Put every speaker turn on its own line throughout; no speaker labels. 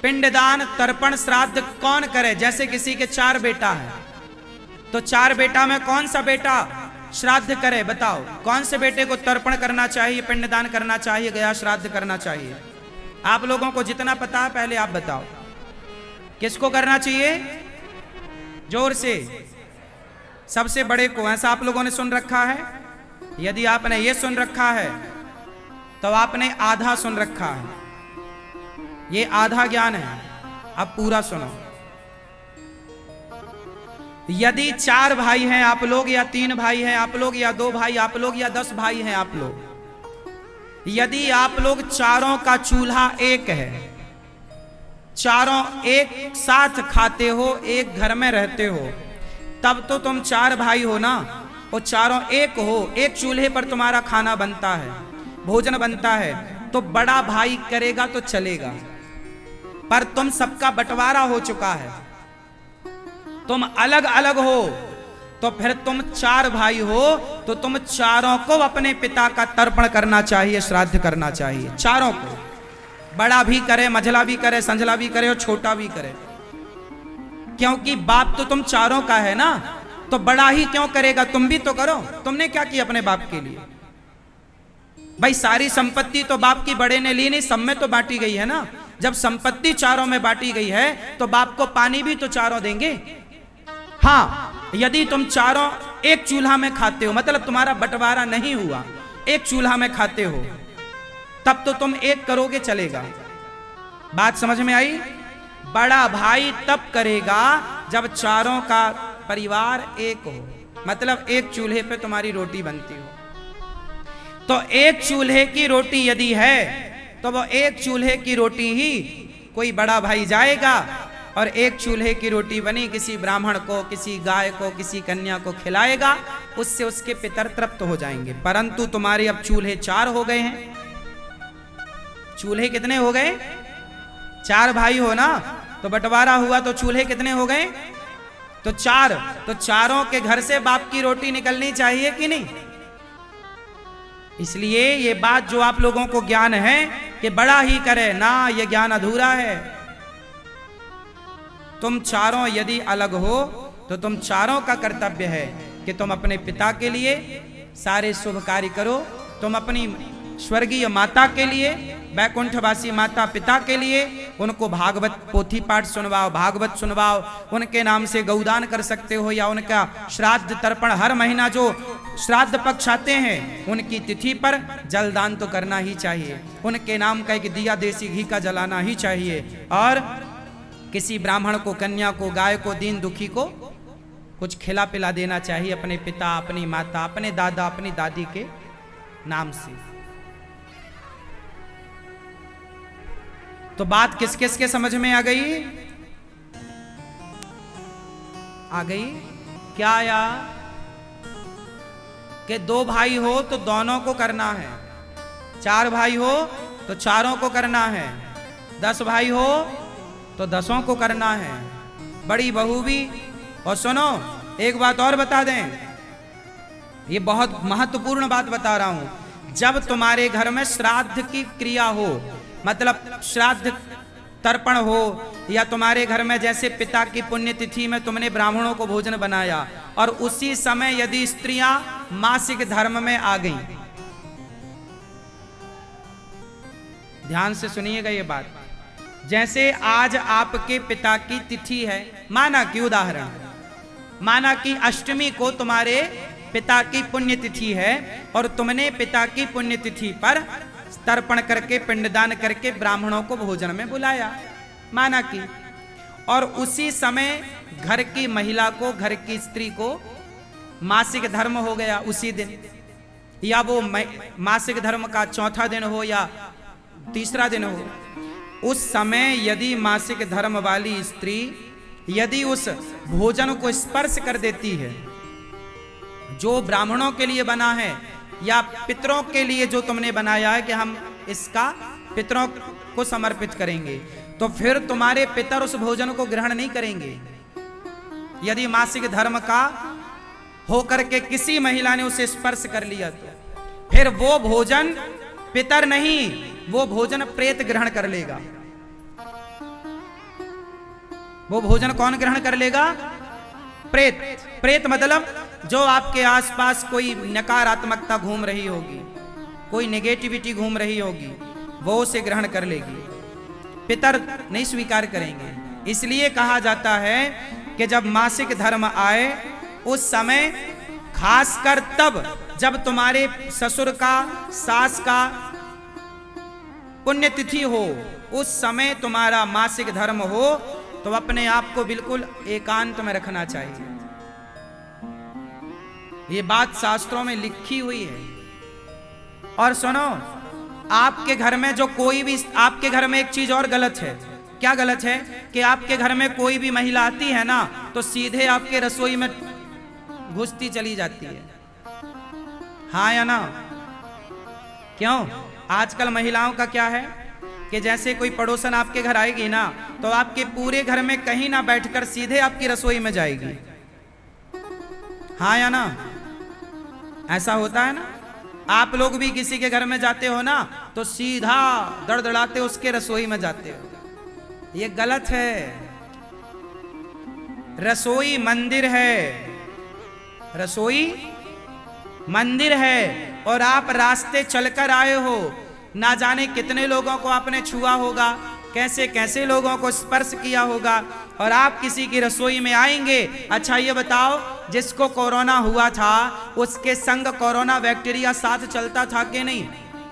पिंडदान तर्पण श्राद्ध कौन करे? जैसे किसी के 4 बेटा है, तो 4 बेटा में कौन सा बेटा श्राद्ध करे? बताओ, कौन से बेटे को तर्पण करना चाहिए, पिंडदान करना चाहिए, गया श्राद्ध करना चाहिए? आप लोगों को जितना पता है पहले आप बताओ, किसको करना चाहिए? जोर से, सबसे बड़े को। ऐसा आप लोगों ने सुन रखा है? यदि आपने ये सुन रखा है तो आपने आधा सुन रखा है। ये आधा ज्ञान है, अब पूरा सुनो। यदि 4 भाई हैं आप लोग, या 3 भाई हैं आप लोग, या 2 भाई आप लोग, या 10 भाई हैं आप लोग, यदि आप लोग चारों का चूल्हा एक है, चारों एक साथ खाते हो, एक घर में रहते हो, तब तो तुम 4 भाई हो ना, और चारों एक हो, एक चूल्हे पर तुम्हारा खाना बनता है, भोजन बनता है, तो बड़ा भाई करेगा तो चलेगा। पर तुम सबका बंटवारा हो चुका है, तुम अलग अलग हो, तो फिर तुम 4 भाई हो, तो तुम चारों को अपने पिता का तर्पण करना चाहिए, श्राद्ध करना चाहिए, चारों को। बड़ा भी करे, मझला भी करे, संझला भी करे और छोटा भी करे, क्योंकि बाप तो तुम चारों का है ना, तो बड़ा ही क्यों करेगा? तुम भी तो करो। तुमने क्या किया अपने बाप के लिए? भाई सारी संपत्ति तो बाप की बड़े ने ली नहीं, सब में तो बांटी गई है ना। जब संपत्ति चारों में बांटी गई है तो बाप को पानी भी तो चारों देंगे। हाँ, यदि तुम चारों एक चूल्हा में खाते हो, मतलब तुम्हारा बंटवारा नहीं हुआ, एक चूल्हा में खाते हो, तब तो तुम एक करोगे, चलेगा। बात समझ में आई? बड़ा भाई तब करेगा जब चारों का परिवार एक हो, मतलब एक चूल्हे पे तुम्हारी रोटी बनती हो। तो एक चूल्हे की रोटी यदि है तो वो एक चूल्हे की रोटी ही कोई बड़ा भाई जाएगा और एक चूल्हे की रोटी बनी किसी ब्राह्मण को, किसी गाय को, किसी कन्या को खिलाएगा, उससे उसके पितर तृप्त हो जाएंगे। परंतु तुम्हारे अब चूल्हे 4 हो गए हैं। चूल्हे कितने हो गए? 4 भाई हो ना, तो बंटवारा हुआ तो चूल्हे कितने हो गए? तो 4। तो चारों के घर से बाप की रोटी निकलनी चाहिए कि नहीं? इसलिए ये बात जो आप लोगों को ज्ञान है कि बड़ा ही करे ना, ये ज्ञान अधूरा है। तुम चारों यदि अलग हो तो तुम चारों का कर्तव्य है कि तुम अपने पिता के लिए सारे शुभ कार्य करो, तुम अपनी स्वर्गीय माता के लिए, वैकुंठवासी माता पिता के लिए उनको भागवत पोथी पाठ सुनवाओ, भागवत सुनवाओ, उनके नाम से गौदान कर सकते हो, या उनका श्राद्ध तर्पण हर महीना जो श्राद्ध पक्ष आते हैं उनकी तिथि पर जलदान तो करना ही चाहिए, उनके नाम का एक दिया देसी घी का जलाना ही चाहिए, और किसी ब्राह्मण को, कन्या को, गाय को, दीन दुखी को कुछ खिला पिला देना चाहिए अपने पिता, अपनी माता, अपने दादा, अपनी दादी के नाम से। तो बात किस किस के समझ में आ गई? आ गई क्या? आया कि 2 भाई हो तो दोनों को करना है, 4 भाई हो तो चारों को करना है, 10 भाई हो तो 10 को करना है, बड़ी बहू भी। और सुनो, एक बात और बता दें, ये बहुत महत्वपूर्ण बात बता रहा हूं। जब तुम्हारे घर में श्राद्ध की क्रिया हो, मतलब श्राद्ध तर्पण हो, या तुम्हारे घर में जैसे पिता की पुण्यतिथि में तुमने ब्राह्मणों को भोजन बनाया और उसी समय यदि स्त्रियां मासिक धर्म में आ गईं, ध्यान से सुनिएगा ये बात। जैसे आज आपके पिता की तिथि है, माना कि उदाहरण, माना कि अष्टमी को तुम्हारे पिता की पुण्यतिथि है और तुमने पिता की पुण्यतिथि पर तर्पण करके, पिंडदान करके ब्राह्मणों को भोजन में बुलाया, माना कि, और उसी समय घर की महिला को, घर की स्त्री को मासिक धर्म हो गया उसी दिन, या वो मासिक धर्म का 4था दिन हो या 3रा दिन हो, उस समय यदि मासिक धर्म वाली स्त्री यदि उस भोजन को स्पर्श कर देती है जो ब्राह्मणों के लिए बना है, या पितरों के लिए जो तुमने बनाया है कि हम इसका पितरों को समर्पित करेंगे, तो फिर तुम्हारे पितर उस भोजन को ग्रहण नहीं करेंगे। यदि मासिक धर्म का होकर के किसी महिला ने उसे स्पर्श कर लिया तो फिर वो भोजन पितर नहीं, वो भोजन प्रेत ग्रहण कर लेगा। वो भोजन कौन ग्रहण कर लेगा? प्रेत। प्रेत मतलब जो आपके आसपास कोई नकारात्मकता घूम रही होगी, कोई नेगेटिविटी घूम रही होगी, वो उसे ग्रहण कर लेगी। पितर नहीं स्वीकार करेंगे। इसलिए कहा जाता है कि जब मासिक धर्म आए उस समय, खासकर तब जब तुम्हारे ससुर का, सास का पुण्यतिथि हो, उस समय तुम्हारा मासिक धर्म हो, तो अपने आप को बिल्कुल एकांत में रखना चाहिए। ये बात शास्त्रों में लिखी हुई है। और सुनो, आपके घर में जो कोई भी, आपके घर में एक चीज और गलत है। क्या गलत है? कि आपके घर में कोई भी महिला आती है ना, तो सीधे आपके रसोई में घुसती चली जाती है। हाँ या ना? क्यों? आजकल महिलाओं का क्या है कि जैसे कोई पड़ोसन आपके घर आएगी ना, तो आपके पूरे घर में कहीं ना बैठकर सीधे आपकी रसोई में जाएगी। हाँ या ना? ऐसा होता है ना? आप लोग भी किसी के घर में जाते हो ना, तो सीधा दड़दड़ाते उसके रसोई में जाते हो। ये गलत है। रसोई मंदिर है, रसोई मंदिर है। और आप रास्ते चलकर आए हो, ना जाने कितने लोगों को आपने छुआ होगा, कैसे कैसे लोगों को स्पर्श किया होगा, और आप किसी की रसोई में आएंगे। अच्छा ये बताओ, जिसको कोरोना हुआ था उसके संग कोरोना बैक्टीरिया साथ चलता था कि नहीं?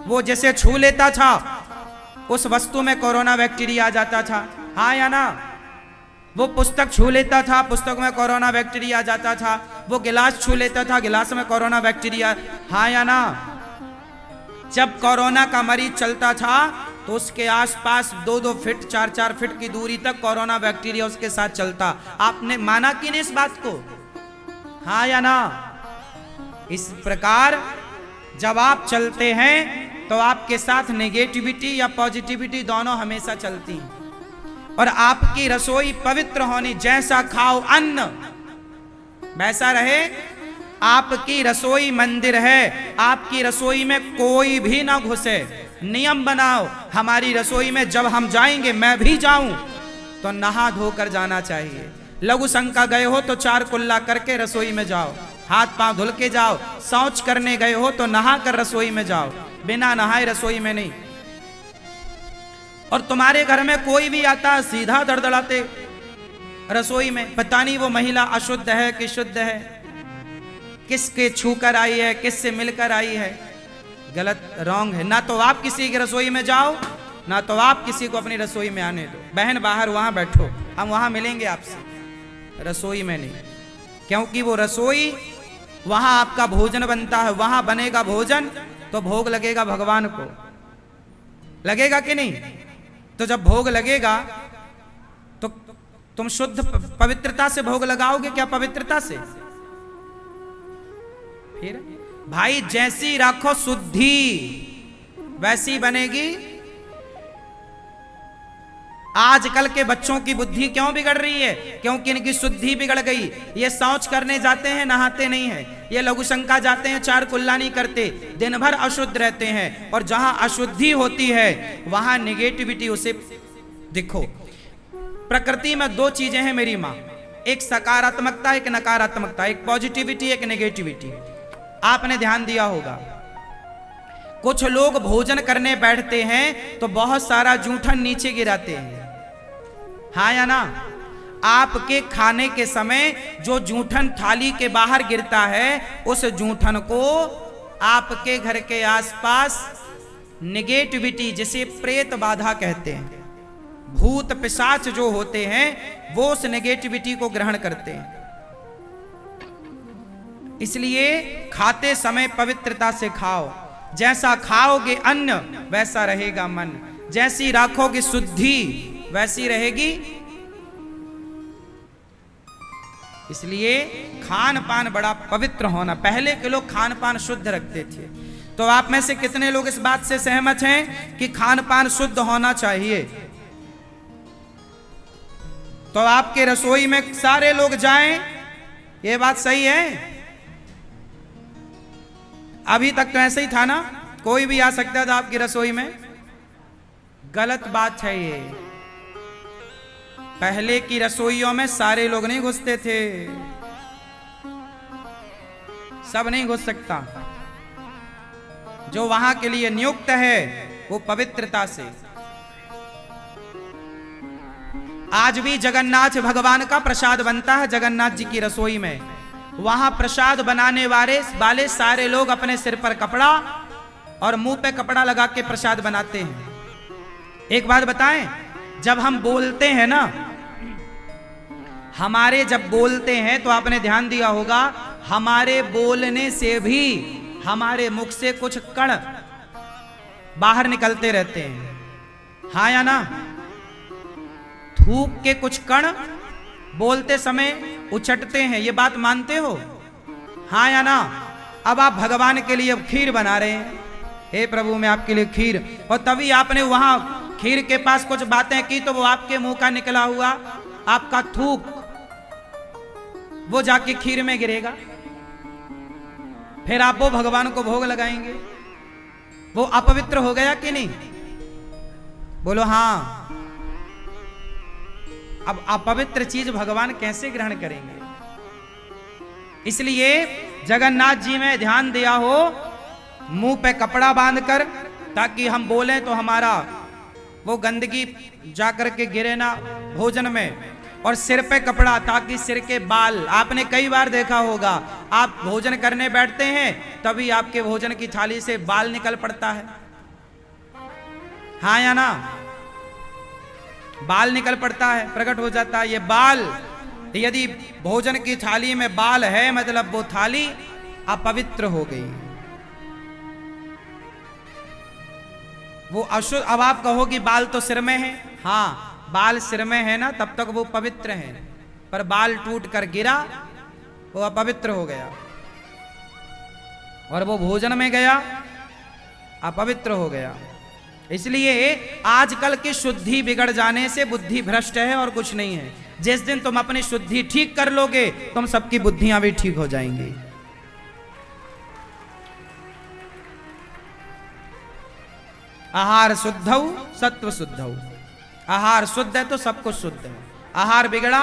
वो जैसे छू लेता था उस वस्तु में कोरोना बैक्टीरिया आ जाता था। हाँ या ना? वो पुस्तक छू लेता था, पुस्तक में कोरोना बैक्टीरिया आ जाता था। वो गिलास छू लेता था, गिलास में कोरोना बैक्टीरिया। हाँ या ना? जब कोरोना का मरीज चलता था तो उसके आसपास 2-2 फीट 4-4 फीट की दूरी तक कोरोना बैक्टीरिया उसके साथ चलता। आपने माना कि नहीं इस बात को? हाँ या ना? इस प्रकार जब आप चलते हैं तो आपके साथ नेगेटिविटी या पॉजिटिविटी दोनों हमेशा चलती हैं। और आपकी रसोई पवित्र होनी, जैसा खाओ अन्न वैसा रहे। आपकी रसोई मंदिर है, आपकी रसोई में कोई भी ना घुसे। नियम बनाओ, हमारी रसोई में जब हम जाएंगे, मैं भी जाऊं, तो नहा धोकर जाना चाहिए। लघु शंका गए हो तो 4 कुल्ला करके रसोई में जाओ, हाथ पांव धुल के जाओ। शौच करने गए हो तो नहा कर रसोई में जाओ, बिना नहाए रसोई में नहीं। और तुम्हारे घर में कोई भी आता, सीधा दड़दड़ाते रसोई में। पता नहीं वो महिला अशुद्ध है कि शुद्ध है, किसके छू कर आई है, किससे मिलकर आई है। गलत, रॉन्ग है। ना तो आप किसी की रसोई में जाओ, ना तो आप किसी को अपनी रसोई में आने दो। बहन बाहर वहां बैठो, हम वहां मिलेंगे आपसे, रसोई में नहीं। क्योंकि वो रसोई, वहां आपका भोजन बनता है, वहां बनेगा भोजन तो भोग लगेगा भगवान को। लगेगा कि नहीं? तो जब भोग लगेगा तो तुम शुद्ध पवित्रता से भोग लगाओगे क्या? पवित्रता से। फिर भाई जैसी रखो शुद्धि वैसी बनेगी। आजकल के बच्चों की बुद्धि क्यों बिगड़ रही है? क्योंकि इनकी शुद्धि बिगड़ गई। ये शौच करने जाते हैं, नहाते नहीं है। ये लघु शंका जाते हैं, 4 कुल्ला नहीं करते, दिन भर अशुद्ध रहते हैं। और जहां अशुद्धि होती है वहां नेगेटिविटी उसे दिखो। प्रकृति में 2 चीजें हैं मेरी मां, एक सकारात्मकता, एक नकारात्मकता, एक पॉजिटिविटी, एक नेगेटिविटी। आपने ध्यान दिया होगा, कुछ लोग भोजन करने बैठते हैं तो बहुत सारा जूठन नीचे गिराते हैं। हाँ या ना? आपके खाने के समय जो जूठन थाली के बाहर गिरता है, उस जूठन को आपके घर के आसपास नेगेटिविटी, जिसे प्रेत बाधा कहते हैं, भूत पिशाच जो होते हैं, वो उस नेगेटिविटी को ग्रहण करते हैं। इसलिए खाते समय पवित्रता से खाओ। जैसा खाओगे अन्न वैसा रहेगा मन, जैसी राखोगे शुद्धि वैसी रहेगी। इसलिए खान पान बड़ा पवित्र होना। पहले के लोग खान पान शुद्ध रखते थे। तो आप में से कितने लोग इस बात से सहमत हैं कि खान पान शुद्ध होना चाहिए? तो आपके रसोई में सारे लोग जाएं, ये बात सही है? अभी तक तो ऐसे ही था ना, कोई भी आ सकता था आपकी रसोई में। गलत बात है ये। पहले की रसोइयों में सारे लोग नहीं घुसते थे, सब नहीं घुस सकता। जो वहां के लिए नियुक्त है वो पवित्रता से। आज भी जगन्नाथ भगवान का प्रसाद बनता है जगन्नाथ जी की रसोई में। वहां प्रसाद बनाने वाले सारे लोग अपने सिर पर कपड़ा और मुंह पे कपड़ा लगा के प्रसाद बनाते हैं। एक बात बताएं, जब हम बोलते हैं ना, हमारे जब बोलते हैं तो आपने ध्यान दिया होगा, हमारे बोलने से भी हमारे मुख से कुछ कण बाहर निकलते रहते हैं, हाँ या ना? थूक के कुछ कण बोलते समय उछटते हैं, ये बात मानते हो, हाँ या ना? अब आप भगवान के लिए खीर बना रहे हैं, हे प्रभु मैं आपके लिए खीर, और तभी आपने वहां खीर के पास कुछ बातें की तो वो आपके मुंह का निकला हुआ आपका थूक वो जाके खीर में गिरेगा, फिर आप वो भगवान को भोग लगाएंगे, वो अपवित्र हो गया कि नहीं? बोलो हाँ। अब अपवित्र चीज भगवान कैसे ग्रहण करेंगे? इसलिए जगन्नाथ जी में ध्यान दिया हो, मुंह पे कपड़ा बांधकर, ताकि हम बोलें तो हमारा वो गंदगी जाकर के गिरे ना भोजन में, और सिर पे कपड़ा ताकि सिर के बाल, आपने कई बार देखा होगा, आप भोजन करने बैठते हैं तभी आपके भोजन की थाली से बाल निकल पड़ता है, हाँ या ना? बाल निकल पड़ता है, प्रकट हो जाता है। ये बाल, यदि भोजन की थाली में बाल है मतलब वो थाली अपवित्र हो गई, वो अशुद्ध। अब आप कहोगे बाल तो सिर में है, हाँ बाल सिर में है ना, तब तक वो पवित्र है, पर बाल टूट कर गिरा वो अपवित्र हो गया, और वो भोजन में गया अपवित्र हो गया। इसलिए आजकल की शुद्धि बिगड़ जाने से बुद्धि भ्रष्ट है और कुछ नहीं है। जिस दिन तुम अपनी शुद्धि ठीक कर लोगे तुम सबकी बुद्धियां भी ठीक हो जाएंगी। आहार शुद्धौ सत्व शुद्धौ, आहार शुद्ध है तो सब कुछ शुद्ध है, आहार बिगड़ा